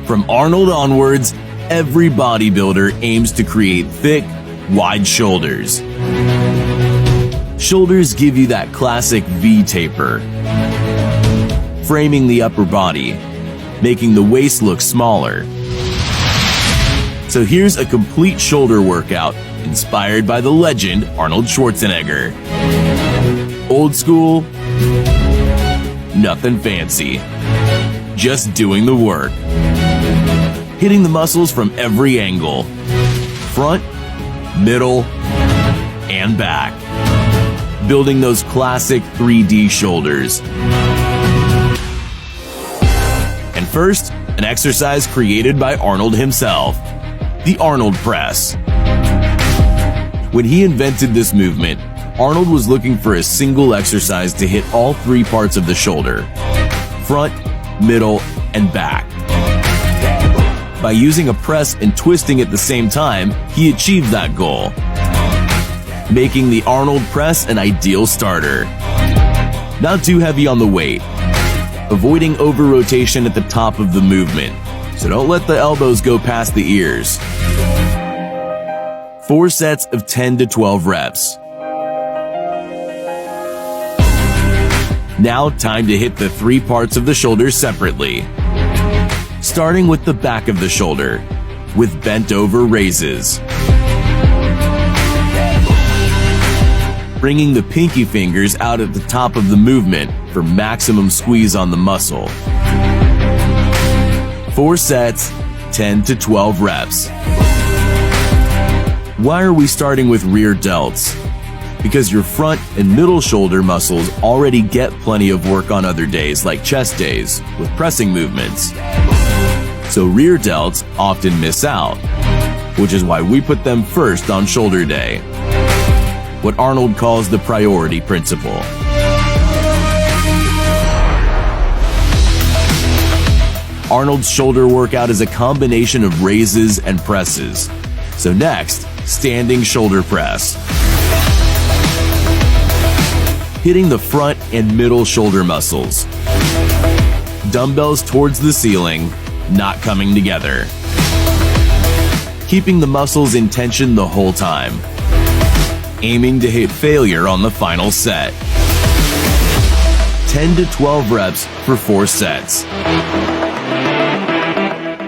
From Arnold onwards, every bodybuilder aims to create thick, wide shoulders. Shoulders give you that classic V taper, framing the upper body, making the waist look smaller. So here's a complete shoulder workout inspired by the legend Arnold Schwarzenegger. Old school, nothing fancy, just doing the work. Hitting the muscles from every angle, front, middle, and back. Building those classic 3D shoulders. And first, an exercise created by Arnold himself, the Arnold press. When he invented this movement, Arnold was looking for a single exercise to hit all three parts of the shoulder, front, middle, and back. By using a press and twisting at the same time, he achieved that goal, making the Arnold press an ideal starter. Not too heavy on the weight, avoiding over-rotation at the top of the movement, so don't let the elbows go past the ears. 4 sets of 10 to 12 reps. Now time to hit the 3 parts of the shoulder separately. Starting with the back of the shoulder, with bent over raises. Bringing the pinky fingers out at the top of the movement for maximum squeeze on the muscle. 4 sets, 10 to 12 reps. Why are we starting with rear delts? Because your front and middle shoulder muscles already get plenty of work on other days like chest days with pressing movements. So rear delts often miss out, which is why we put them first on shoulder day. What Arnold calls the priority principle. Arnold's shoulder workout is a combination of raises and presses. So next, standing shoulder press. Hitting the front and middle shoulder muscles. Dumbbells towards the ceiling, not coming together. Keeping the muscles in tension the whole time. Aiming to hit failure on the final set. 10 to 12 reps for 4 sets.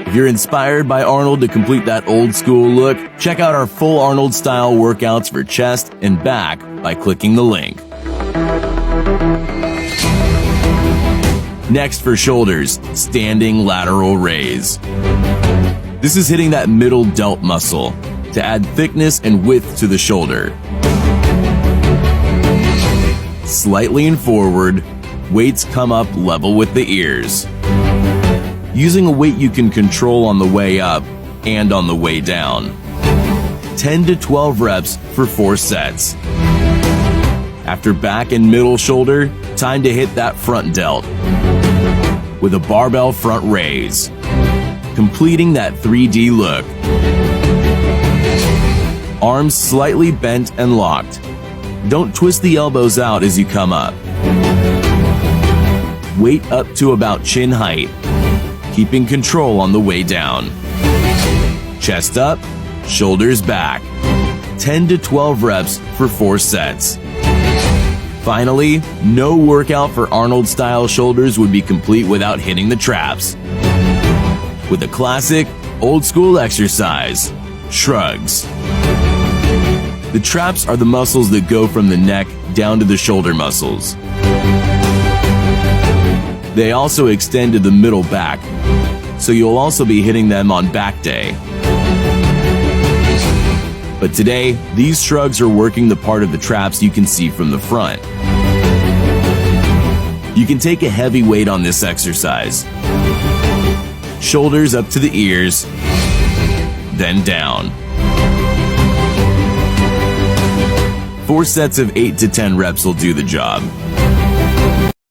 If you're inspired by Arnold to complete that old school look, check out our full Arnold style workouts for chest and back by clicking the link. Next for shoulders, standing lateral raise. This is hitting that middle delt muscle to add thickness and width to the shoulder. Slightly lean forward, weights come up level with the ears. Using a weight you can control on the way up and on the way down. 10 to 12 reps for 4 sets. After back and middle shoulder, time to hit that front delt with a barbell front raise, completing that 3D look. Arms slightly bent and locked. Don't twist the elbows out as you come up. Weight up to about chin height, keeping control on the way down. Chest up, shoulders back. 10 to 12 reps for 4 sets. Finally, no workout for Arnold-style shoulders would be complete without hitting the traps. With a classic, old-school exercise, shrugs. The traps are the muscles that go from the neck down to the shoulder muscles. They also extend to the middle back, so you'll also be hitting them on back day. But today, these shrugs are working the part of the traps you can see from the front. You can take a heavy weight on this exercise. Shoulders up to the ears, then down. 4 sets of 8 to 10 reps will do the job.